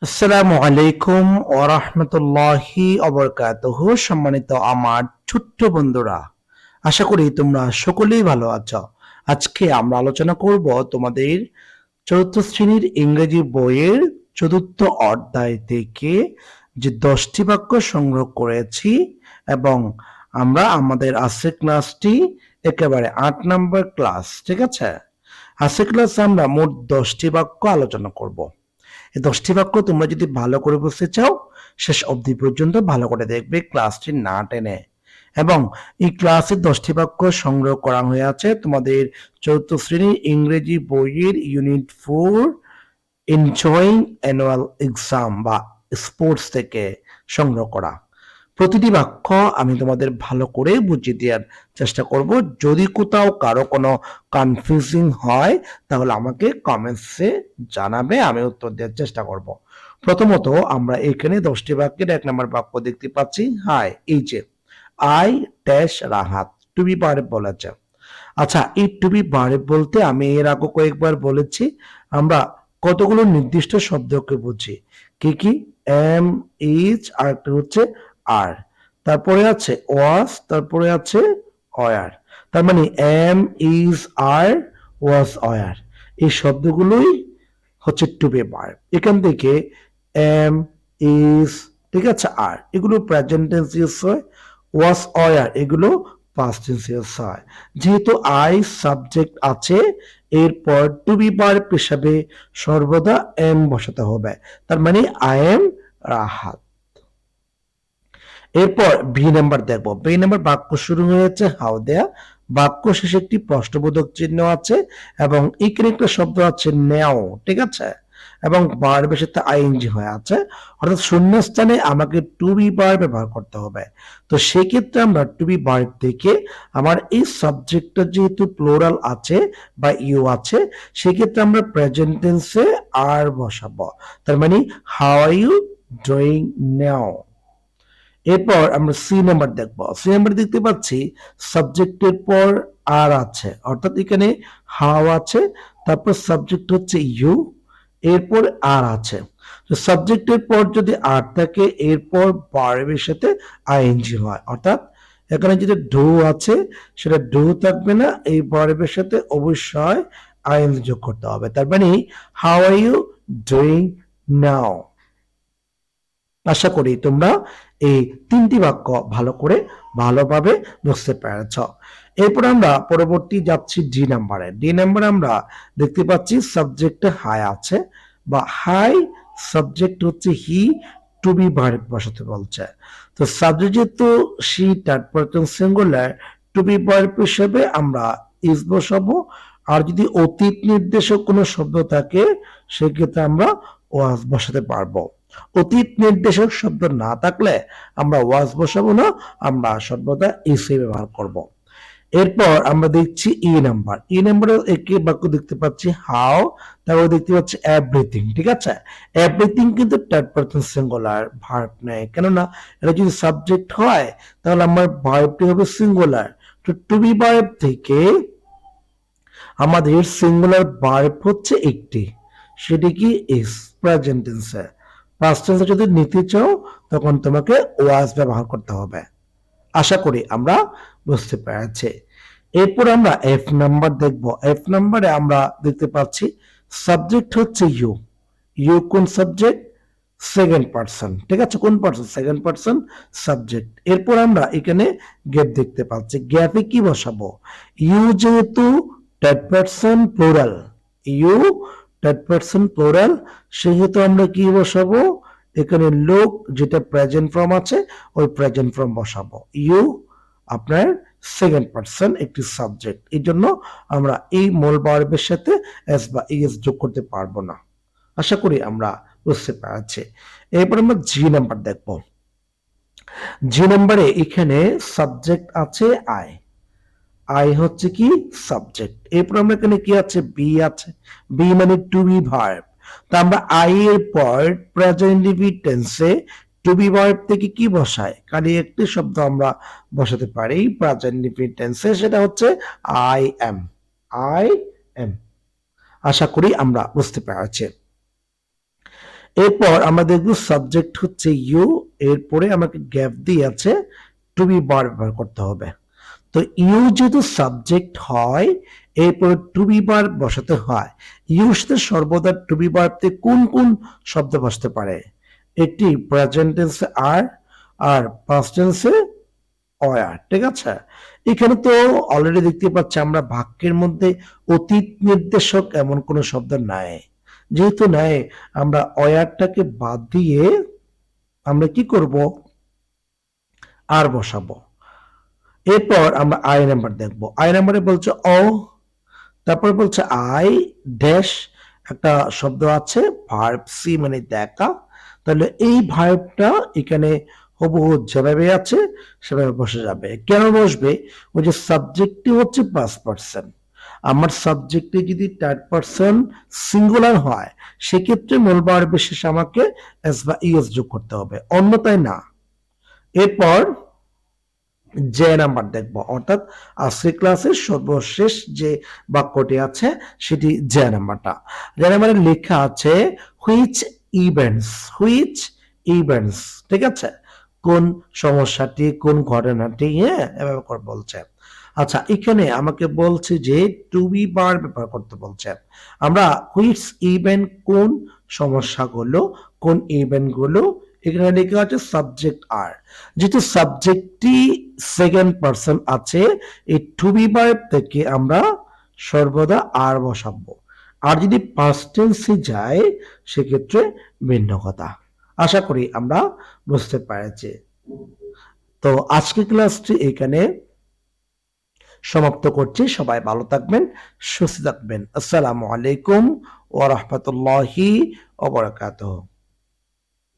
আসসালামু আলাইকুম ওয়া রাহমাতুল্লাহি ওয়া বারাকাতুহু। সম্মানিত আমার ছোট্ট বন্ধুরা, আশা করি তোমরা সকলেই ভালো আছো। আজকে আমরা আলোচনা করব তোমাদের চতুর্থ শ্রেণীর ইংরেজি বইয়ের চতুর্থ অধ্যায় থেকে যে 10টি বাক্য সংগ্রহ করেছি, এবং আমরা আমাদের আজকের ক্লাসটি একেবারে 8 নম্বর ক্লাস। ঠিক আছে, আজকের ক্লাসে আমরা মোট 10টি বাক্য আলোচনা করব। এই 10টি বাক্য তোমরা যদি ভালো করে বুঝতে চাও, শেষ অবধি পর্যন্ত ভালো করে দেখবে, ক্লাসটি না টেনে। এবং এই ক্লাসের 10টি বাক্য সংগ্রহ করা হয়ে আছে তোমাদের চতুর্থ শ্রেণীর ইংরেজি বইয়ের ইউনিট 4 এনজয়িং অ্যানুয়াল এক্সাম বা স্পোর্টস থেকে সংগ্রহ করা। প্রতিটি বাক্য আমি তোমাদের ভালো করে বুঝিয়ে দেওয়ার চেষ্টা করব। যদি কোথাও কারো কোনো কনফিউজিং হয় তাহলে আমাকে কমেন্টসে জানাবে, আমি উত্তর দেওয়ার চেষ্টা করব। প্রথমত আমরা এখানে 10টি বাক্যের 1 নম্বর বাক্য দেখতে পাচ্ছি। হাই, এই যে আই ড্যাশ রাহাত টু বি ভার্ব বলেছে। আচ্ছা, এই টু বি ভার্ব বলতে আমি এর আগে কয়েকবার বলেছি, আমরা কতগুলো নির্দিষ্ট শব্দকে বুঝি। কি কি? এম, ইজ, আর একটা হচ্ছে আর, তারপরে আছে ওয়াজ, তারপরে আছে অয়ার। তার মানে am, is, are, was, were, এই শব্দগুলোই হচ্ছে টু বি ভার্ব। এখান থেকে এম, ইজ, ঠিক আছে, আর এগুলো প্রেজেন্ট টেন্স ইউজ হয়, ওয়াজ, অয়ার এগুলো পাস্ট টেন্স ইউজ হয়। যেহেতু আই সাবজেক্ট আছে, এরপর টু বি ভার্ব হিসাবে সর্বদা এম বসাতে হবে। তার মানে আই এম রাহাত। এরপর বি নাম্বার দেখবো। বি নাম্বার বাক্য শুরু হয়েছে হাউ দেয়া, বাক্য শেষে একটি প্রশ্নবোধক চিহ্ন আছে এবং এখানে একটা শব্দ আছে নেও, ঠিক আছে, এবং ভার্বের সাথে আইএনজি হয়ে আছে, অর্থাৎ শূন্যস্থানে আমাকে টু বি ভার্ব ব্যবহার করতে হবে। তো সেক্ষেত্রে আমরা টু বি ভার্ব থেকে আমার এই সাবজেক্টটা যেহেতু প্লোরাল আছে বা ইউ আছে, সেক্ষেত্রে আমরা প্রেজেন্ট টেন্সে আর বসাবো। তার মানে how are you doing now. এরপর আমরা সি নাম্বার দেখবো। সি নাম্বার দেখতে পাচ্ছি সাবজেক্টের পর আর আছে, অর্থাৎ এখানে হাউ আছে, তারপর সাবজেক্ট হচ্ছে ইউ, এরপর আর আছে। তো সাবজেক্টের পর যদি আর থাকে, এরপর ভার্বের সাথে আইএনজি হয়, অর্থাৎ এখানে যেটা ডু আছে সেটা ডু থাকবে না, এই ভার্বের সাথে অবশ্যই আইএনজি যোগ করতে হবে। তার মানে how are you doing now. আশা করি তোমরা এই 3টি বাক্য ভালো করে ভালোভাবে বুঝতে পেরেছ। এরপর আমরা পরবর্তী যাচ্ছি ডি নাম্বারে। ডি নাম্বারে আমরা দেখতে পাচ্ছি সাবজেক্টে হাই আছে, বা হাই সাবজেক্ট হচ্ছে হি, টু বি ভার্ব বসাতে বলছে। তো সাবজেক্ট যেহেতু she third person singular, to be verb হিসেবে আমরা ইজ বসাবো। আর যদি অতীত নির্দেশক কোনো শব্দ থাকে সেক্ষেত্রে আমরা ওয়াজ বসাতে পারবো। অতীত নির্দেশক শব্দ না থাকলে আমরা ওয়াজ বসাবো না, আমরা সর্বদা এসে ব্যবহার করব। এরপর আমরা দেখছি ই নাম্বার। ই নাম্বারে একটি বাক্য দেখতে পাচ্ছি হাউ, তারপর দেখতে পাচ্ছি এভরিথিং, ঠিক আছে। এভরিথিং কিন্তু থার্ড পারসন সিঙ্গুলার, ভার্ব নেই, কেননা এটা যদি সাবজেক্ট হয় তাহলে আমার ভার্বটি হবে সিঙ্গুলার। তো টু বি ভার্ব থেকে আমাদের সিঙ্গুলার ভার্ব হচ্ছে একটি, সেটি কি ইজ, প্রেজেন্ট টেন্সে। পাস্ট টেন্সে যদি নিতে চাও তখন তোমাকে ওয়াজ ব্যবহার করতে হবে। আশা করি আমরা বুঝতে পেরেছি। এরপর আমরা এফ নাম্বার দেখব। এফ নাম্বারে আমরা দেখতে পাচ্ছি সাবজেক্ট হচ্ছে ইউ। ইউ কোন সাবজেক্ট? সেকেন্ড পারসন, ঠিক আছে। কোন পারসন? Second person subject. এরপর আমরা এখানে গ্যাপ দেখতে পাচ্ছি, গ্যাপে কি বসাবো? ইউ যেহেতু third person plural, you third person plural, সেহেতু আমরা কি বসাবো? এখানে লোক যেটা প্রেজেন্ট ফর্ম আছে ওই প্রেজেন্ট ফর্ম বসাবো। ইউ আপনার সেকেন্ড পারসন একটি সাবজেক্ট, এই জন্য আমরা এই মূল ভার্বের সাথে এস বা ইএস যোগ করতে পারবো না। আশা করি আমরা বুঝতে পারছি। এরপর আমরা জি নাম্বার দেখব। জি নাম্বারে এখানে সাবজেক্ট আছে আই, আই হচ্ছে কি সাবজেক্ট। এরপর আমরা এখানে কি আছে? বি আছে, বি মানে টু বি ভার্ব। তা আমরা আই এর পর প্রেজেন্ট ইনডিফিনিট টেন্সে টু বি ভার্ব থেকে কি বসায়? খালি একটি শব্দ আমরা বসাতে পারি প্রেজেন্ট ইনডিফিনিট টেন্সে, সেটা হচ্ছে আই এম, আই এম। আশা করি আমরা বুঝতে পেরেছি। এরপর আমরা দেখব সাবজেক্ট হচ্ছে ইউ, এরপরে আমাকে গ্যাপ দিয়ে আছে টু বি বার ব্যবহার করতে হবে। তো ইউ যেহেতু সাবজেক্ট হয়, এরপরে টু বি বার বসাতে হয়। ইউর সাথে সর্বদা টু বি বারতে কোন কোন শব্দ বসতে পারে? একটি প্রেজেন্ট টেন্সে আর পাস্ট টেন্সে অয়ার, ঠিক আছে। এখানে তো অলরেডি দেখতে পাচ্ছি আমরা বাক্যের মধ্যে অতীত নির্দেশক এমন কোন শব্দ নাই, যেহেতু নাই আমরা অয়ারটাকে বাদ দিয়ে আমরা কি করব, আর বসাবো। এরপর আমরা আই নাম্বার দেখবো। আই নাম্বারে বলছে ও, তারপর বলছে আই ড্যাশ, একটা শব্দ আছে ভার্ব সি মানে দেখা, তাহলে এই ভার্বটা এখানে হুবহু যেভাবে আছে সেভাবে বসে যাবে। কেন বসবে? ওই যে সাবজেক্টটি হচ্ছে পাস্ট পারসন, আমার সাবজেক্টে যদি থার্ড পারসন সিঙ্গুলার হয় সেক্ষেত্রে মূল ভার্বের শেষে আমাকে এস বা ইএস যোগ করতে হবে, অন্যথায় না। এরপর যে নাম্বার দেখবো, অর্থাৎ আজকের ক্লাসের সর্বশেষ যে বাক্যটি আছে সেটি যে নাম্বারটা। যে নাম্বারে লেখা আছে হুইচ ইভেন্টস, ঠিক আছে, কোন সমস্যাটি কোন ঘটনাটি, হ্যাঁ এভাবে করে বলছে। আচ্ছা, এখানে আমাকে বলছে যে টু বি বার ব্যবহার করতে বলছে। আমরা হুইচ ইভেন্ট, কোন সমস্যাগুলো কোন ইভেন্টগুলো, এখানে লেখা আছে সাবজেক্ট আর, যেহেতু সাবজেক্টটি সেকেন্ড পারসন আছে, এই টু বি ভার্ব থেকে আমরা সর্বদা আর বসাবো। আর যদি পাস্ট টেন্সে যায় সেক্ষেত্রে ভিন্ন কথা। আশা করি আমরা বুঝতে পেরেছি। তো আজকে ক্লাসটি এখানে সমাপ্ত করছি। সবাই ভালো থাকবেন, সুস্থ থাকবেন। আসসালামু আলাইকুম ওয়া রাহমাতুল্লাহি ওয়া বারাকাতুহু।